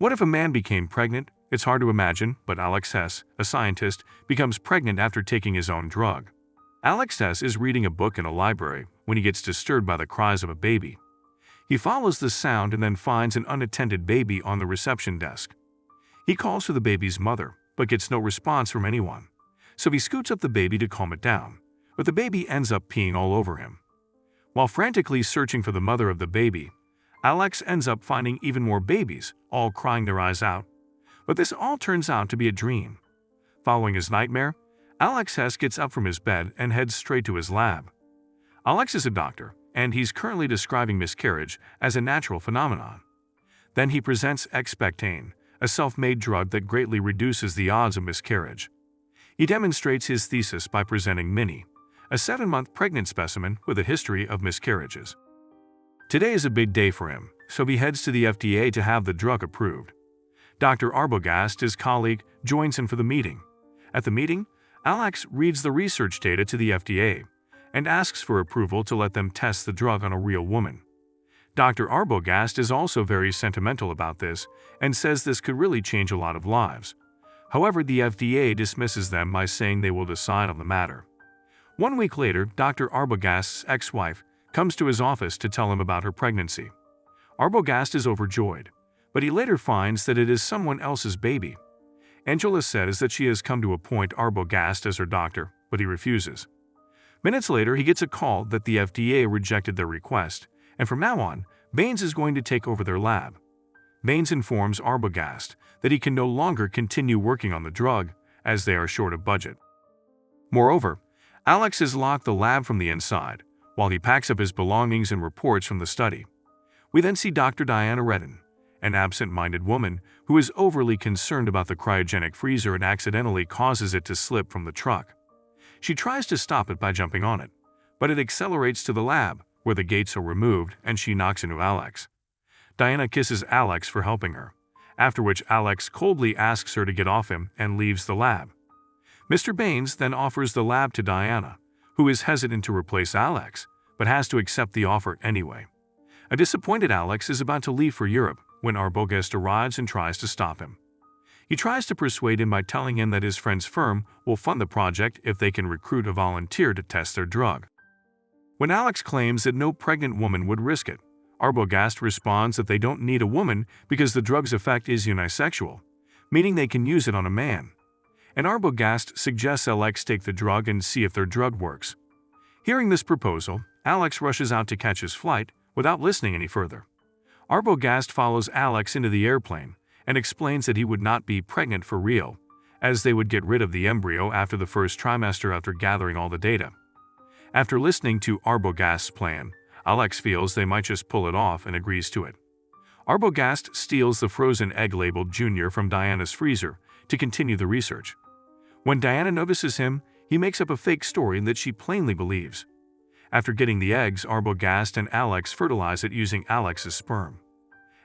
What if a man became pregnant? It's hard to imagine, but Alex Hess, a scientist, becomes pregnant after taking his own drug. Alex Hess is reading a book in a library when he gets disturbed by the cries of a baby. He follows the sound and then finds an unattended baby on the reception desk. He calls for the baby's mother, but gets no response from anyone. So he scoots up the baby to calm it down, but the baby ends up peeing all over him. While frantically searching for the mother of the baby, Alex ends up finding even more babies, all crying their eyes out. But this all turns out to be a dream. Following his nightmare, Alex Hess gets up from his bed and heads straight to his lab. Alex is a doctor, and he's currently describing miscarriage as a natural phenomenon. Then he presents Expectane, a self-made drug that greatly reduces the odds of miscarriage. He demonstrates his thesis by presenting Minnie, a 7-month pregnant specimen with a history of miscarriages. Today is a big day for him, so he heads to the FDA to have the drug approved. Dr. Arbogast, his colleague, joins him for the meeting. At the meeting, Alex reads the research data to the FDA and asks for approval to let them test the drug on a real woman. Dr. Arbogast is also very sentimental about this and says this could really change a lot of lives. However, the FDA dismisses them by saying they will decide on the matter. 1 week later, Dr. Arbogast's ex-wife comes to his office to tell him about her pregnancy. Arbogast is overjoyed, but he later finds that it is someone else's baby. Angela says that she has come to appoint Arbogast as her doctor, but he refuses. Minutes later, he gets a call that the FDA rejected their request, and from now on, Baines is going to take over their lab. Baines informs Arbogast that he can no longer continue working on the drug, as they are short of budget. Moreover, Alex has locked the lab from the inside, while he packs up his belongings and reports from the study. We then see Dr. Diana Redden, an absent-minded woman who is overly concerned about the cryogenic freezer and accidentally causes it to slip from the truck. She tries to stop it by jumping on it, but it accelerates to the lab, where the gates are removed, and she knocks into Alex. Diana kisses Alex for helping her, after which Alex coldly asks her to get off him and leaves the lab. Mr. Baines then offers the lab to Diana, who is hesitant to replace Alex, but has to accept the offer anyway. A disappointed Alex is about to leave for Europe when Arbogast arrives and tries to stop him. He tries to persuade him by telling him that his friend's firm will fund the project if they can recruit a volunteer to test their drug. When Alex claims that no pregnant woman would risk it, Arbogast responds that they don't need a woman because the drug's effect is unisexual, meaning they can use it on a man. And Arbogast suggests Alex take the drug and see if their drug works. Hearing this proposal, Alex rushes out to catch his flight without listening any further. Arbogast follows Alex into the airplane and explains that he would not be pregnant for real, as they would get rid of the embryo after the first trimester after gathering all the data. After listening to Arbogast's plan, Alex feels they might just pull it off and agrees to it. Arbogast steals the frozen egg labeled Junior from Diana's freezer to continue the research. When Diana notices him, he makes up a fake story that she plainly believes. After getting the eggs, Arbogast and Alex fertilize it using Alex's sperm.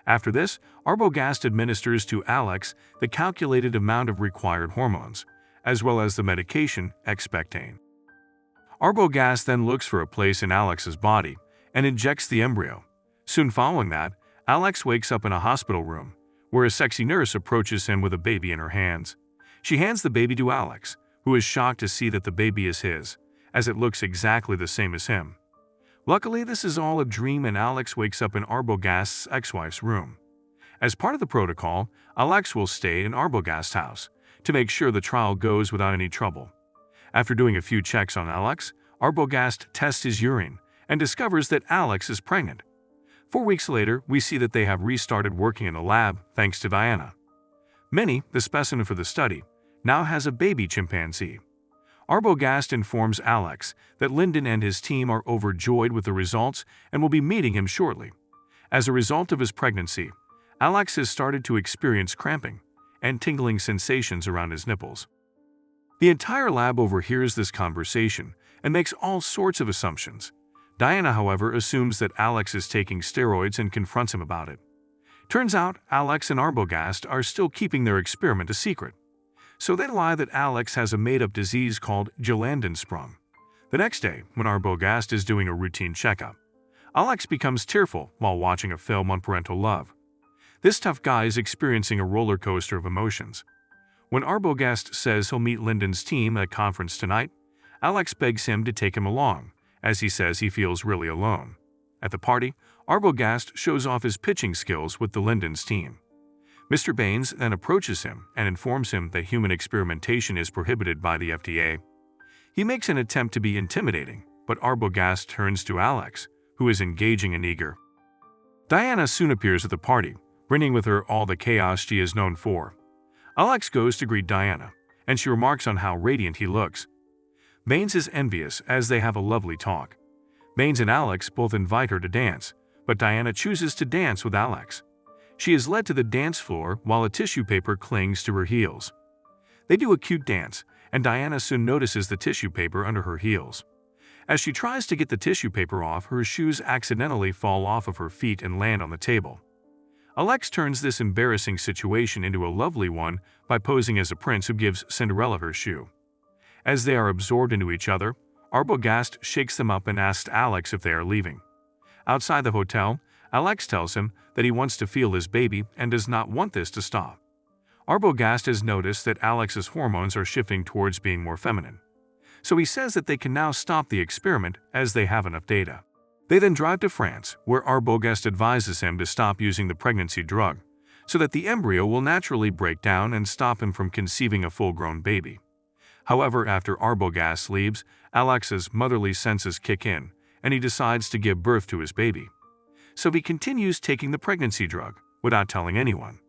After this, Arbogast administers to Alex the calculated amount of required hormones, as well as the medication Expectane. Arbogast then looks for a place in Alex's body and injects the embryo. Soon following that, Alex wakes up in a hospital room, where a sexy nurse approaches him with a baby in her hands. She hands the baby to Alex, who is shocked to see that the baby is his, as it looks exactly the same as him. Luckily, this is all a dream and Alex wakes up in Arbogast's ex-wife's room. As part of the protocol, Alex will stay in Arbogast's house to make sure the trial goes without any trouble. After doing a few checks on Alex, Arbogast tests his urine and discovers that Alex is pregnant. 4 weeks later, we see that they have restarted working in the lab thanks to Diana. Minnie, the specimen for the study, now has a baby chimpanzee. Arbogast informs Alex that Lyndon and his team are overjoyed with the results and will be meeting him shortly. As a result of his pregnancy, Alex has started to experience cramping and tingling sensations around his nipples. The entire lab overhears this conversation and makes all sorts of assumptions. Diana, however, assumes that Alex is taking steroids and confronts him about it. Turns out Alex and Arbogast are still keeping their experiment a secret. So they lie that Alex has a made-up disease called Gillandensprung. The next day, when Arbogast is doing a routine checkup, Alex becomes tearful while watching a film on parental love. This tough guy is experiencing a roller coaster of emotions. When Arbogast says he'll meet Lyndon's team at a conference tonight, Alex begs him to take him along, as he says he feels really alone. At the party, Arbogast shows off his pitching skills with the Lyndon's team. Mr. Baines then approaches him and informs him that human experimentation is prohibited by the FDA. He makes an attempt to be intimidating, but Arbogast turns to Alex, who is engaging and eager. Diana soon appears at the party, bringing with her all the chaos she is known for. Alex goes to greet Diana, and she remarks on how radiant he looks. Baines is envious as they have a lovely talk. Baines and Alex both invite her to dance, but Diana chooses to dance with Alex. She is led to the dance floor while a tissue paper clings to her heels. They do a cute dance, and Diana soon notices the tissue paper under her heels. As she tries to get the tissue paper off, her shoes accidentally fall off of her feet and land on the table. Alex turns this embarrassing situation into a lovely one by posing as a prince who gives Cinderella her shoe. As they are absorbed into each other, Arbogast shakes them up and asks Alex if they are leaving. Outside the hotel, Alex tells him that he wants to feel his baby and does not want this to stop. Arbogast has noticed that Alex's hormones are shifting towards being more feminine. So he says that they can now stop the experiment as they have enough data. They then drive to France, where Arbogast advises him to stop using the pregnancy drug, so that the embryo will naturally break down and stop him from conceiving a full-grown baby. However, after Arbogast leaves, Alex's motherly senses kick in, and he decides to give birth to his baby. So he continues taking the pregnancy drug, without telling anyone.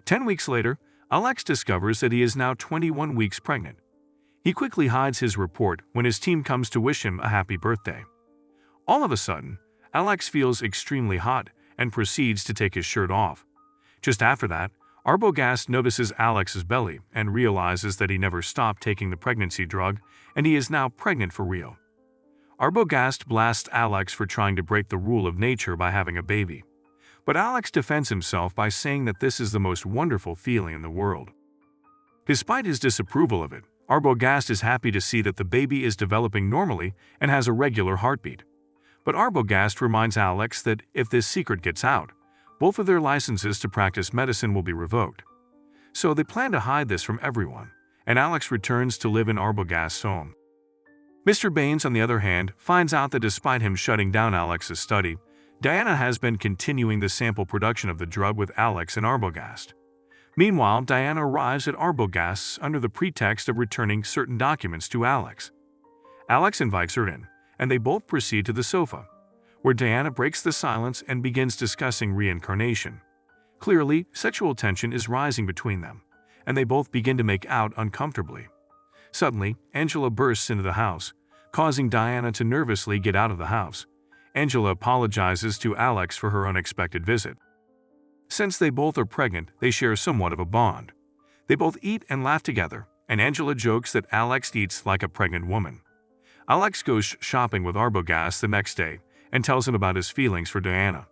10 weeks later, Alex discovers that he is now 21 weeks pregnant. He quickly hides his report when his team comes to wish him a happy birthday. All of a sudden, Alex feels extremely hot and proceeds to take his shirt off. Just after that, Arbogast notices Alex's belly and realizes that he never stopped taking the pregnancy drug and he is now pregnant for real. Arbogast blasts Alex for trying to break the rule of nature by having a baby. But Alex defends himself by saying that this is the most wonderful feeling in the world. Despite his disapproval of it, Arbogast is happy to see that the baby is developing normally and has a regular heartbeat. But Arbogast reminds Alex that if this secret gets out, both of their licenses to practice medicine will be revoked. So they plan to hide this from everyone, and Alex returns to live in Arbogast's home. Mr. Baines, on the other hand, finds out that despite him shutting down Alex's study, Diana has been continuing the sample production of the drug with Alex and Arbogast. Meanwhile, Diana arrives at Arbogast's under the pretext of returning certain documents to Alex. Alex invites her in, and they both proceed to the sofa, where Diana breaks the silence and begins discussing reincarnation. Clearly, sexual tension is rising between them, and they both begin to make out uncomfortably. Suddenly, Angela bursts into the house, causing Diana to nervously get out of the house. Angela apologizes to Alex for her unexpected visit. Since they both are pregnant, they share somewhat of a bond. They both eat and laugh together, and Angela jokes that Alex eats like a pregnant woman. Alex goes shopping with Arbogast the next day and tells him about his feelings for Diana.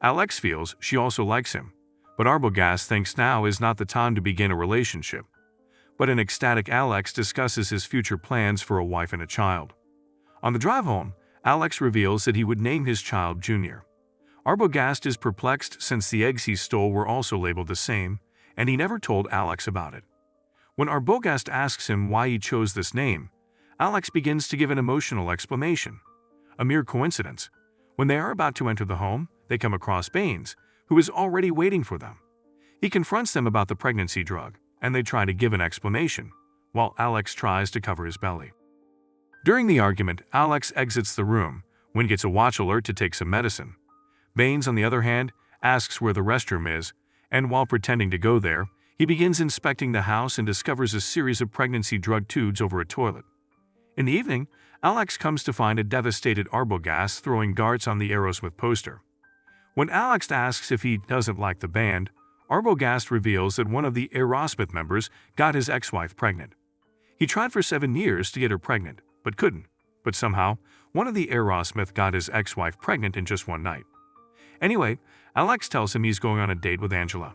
Alex feels she also likes him, but Arbogast thinks now is not the time to begin a relationship. But an ecstatic Alex discusses his future plans for a wife and a child. On the drive home, Alex reveals that he would name his child Junior. Arbogast is perplexed since the eggs he stole were also labeled the same, and he never told Alex about it. When Arbogast asks him why he chose this name, Alex begins to give an emotional explanation. A mere coincidence. When they are about to enter the home, they come across Baines, who is already waiting for them. He confronts them about the pregnancy drug, and they try to give an explanation, while Alex tries to cover his belly. During the argument, Alex exits the room when he gets a watch alert to take some medicine. Baines, on the other hand, asks where the restroom is, and while pretending to go there, he begins inspecting the house and discovers a series of pregnancy drug tubes over a toilet. In the evening, Alex comes to find a devastated Arbogast throwing darts on the Aerosmith poster. When Alex asks if he doesn't like the band, Arbogast reveals that one of the Aerosmith members got his ex-wife pregnant. He tried for 7 years to get her pregnant, but couldn't. But somehow, one of the Aerosmith got his ex-wife pregnant in just one night. Anyway, Alex tells him he's going on a date with Angela.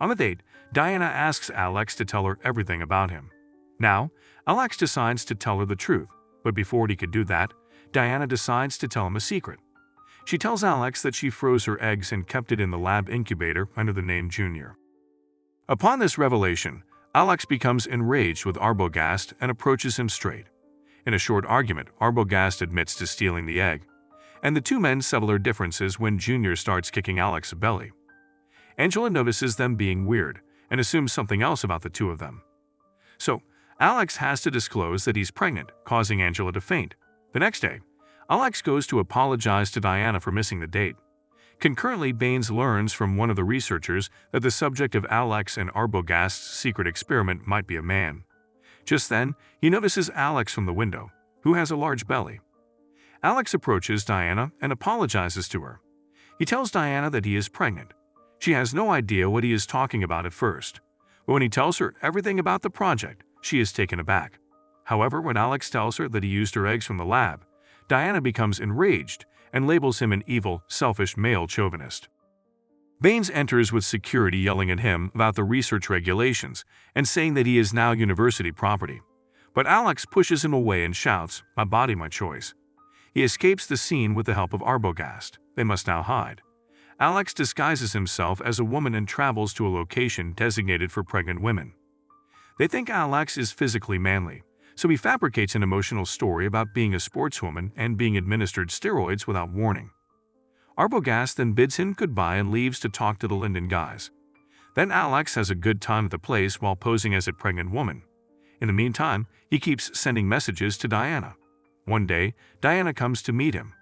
On the date, Diana asks Alex to tell her everything about him. Now, Alex decides to tell her the truth, but before he could do that, Diana decides to tell him a secret. She tells Alex that she froze her eggs and kept it in the lab incubator under the name Junior. Upon this revelation, Alex becomes enraged with Arbogast and approaches him straight. In a short argument, Arbogast admits to stealing the egg, and the two men settle their differences when Junior starts kicking Alex's belly. Angela notices them being weird and assumes something else about the two of them. So, Alex has to disclose that he's pregnant, causing Angela to faint. The next day, Alex goes to apologize to Diana for missing the date. Concurrently, Baines learns from one of the researchers that the subject of Alex and Arbogast's secret experiment might be a man. Just then, he notices Alex from the window, who has a large belly. Alex approaches Diana and apologizes to her. He tells Diana that he is pregnant. She has no idea what he is talking about at first, but when he tells her everything about the project, she is taken aback. However, when Alex tells her that he used her eggs from the lab, Diana becomes enraged and labels him an evil, selfish male chauvinist. Baines enters with security yelling at him about the research regulations and saying that he is now university property. But Alex pushes him away and shouts, "My body, my choice." He escapes the scene with the help of Arbogast. They must now hide. Alex disguises himself as a woman and travels to a location designated for pregnant women. They think Alex is physically manly, so he fabricates an emotional story about being a sportswoman and being administered steroids without warning. Arbogast then bids him goodbye and leaves to talk to the Linden guys. Then Alex has a good time at the place while posing as a pregnant woman. In the meantime, he keeps sending messages to Diana. One day, Diana comes to meet him.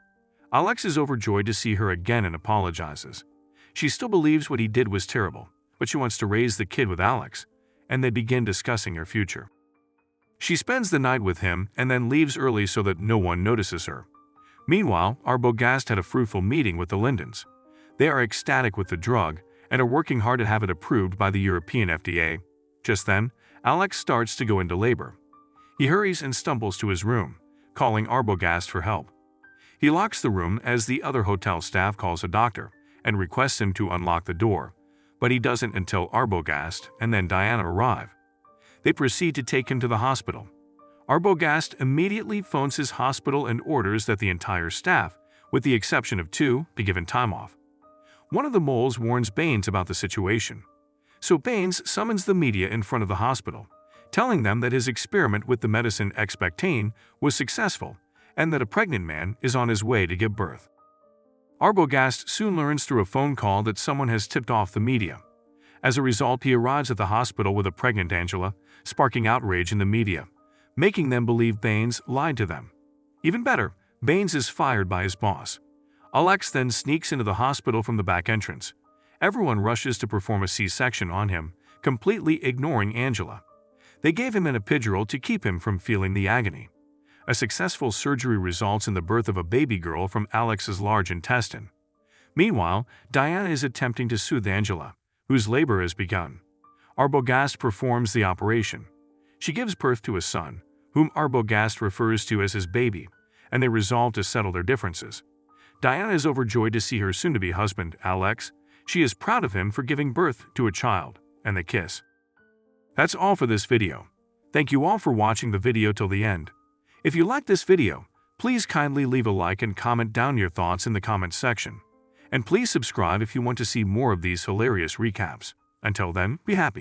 Alex is overjoyed to see her again and apologizes. She still believes what he did was terrible, but she wants to raise the kid with Alex, and they begin discussing her future. She spends the night with him and then leaves early so that no one notices her. Meanwhile, Arbogast had a fruitful meeting with the Lindens. They are ecstatic with the drug and are working hard to have it approved by the European FDA. Just then, Alex starts to go into labor. He hurries and stumbles to his room, calling Arbogast for help. He locks the room as the other hotel staff calls a doctor and requests him to unlock the door, but he doesn't until Arbogast and then Diana arrive. They proceed to take him to the hospital. Arbogast immediately phones his hospital and orders that the entire staff, with the exception of two, be given time off. One of the moles warns Baines about the situation. So Baines summons the media in front of the hospital, telling them that his experiment with the medicine Expectane was successful and that a pregnant man is on his way to give birth. Arbogast soon learns through a phone call that someone has tipped off the media. As a result, he arrives at the hospital with a pregnant Angela, sparking outrage in the media, making them believe Baines lied to them. Even better, Baines is fired by his boss. Alex then sneaks into the hospital from the back entrance. Everyone rushes to perform a C-section on him, completely ignoring Angela. They gave him an epidural to keep him from feeling the agony. A successful surgery results in the birth of a baby girl from Alex's large intestine. Meanwhile, Diana is attempting to soothe Angela, whose labor has begun. Arbogast performs the operation. She gives birth to a son, whom Arbogast refers to as his baby, and they resolve to settle their differences. Diana is overjoyed to see her soon-to-be husband, Alex. She is proud of him for giving birth to a child, and they kiss. That's all for this video. Thank you all for watching the video till the end. If you liked this video, please kindly leave a like and comment down your thoughts in the comments section. And please subscribe if you want to see more of these hilarious recaps. Until then, be happy.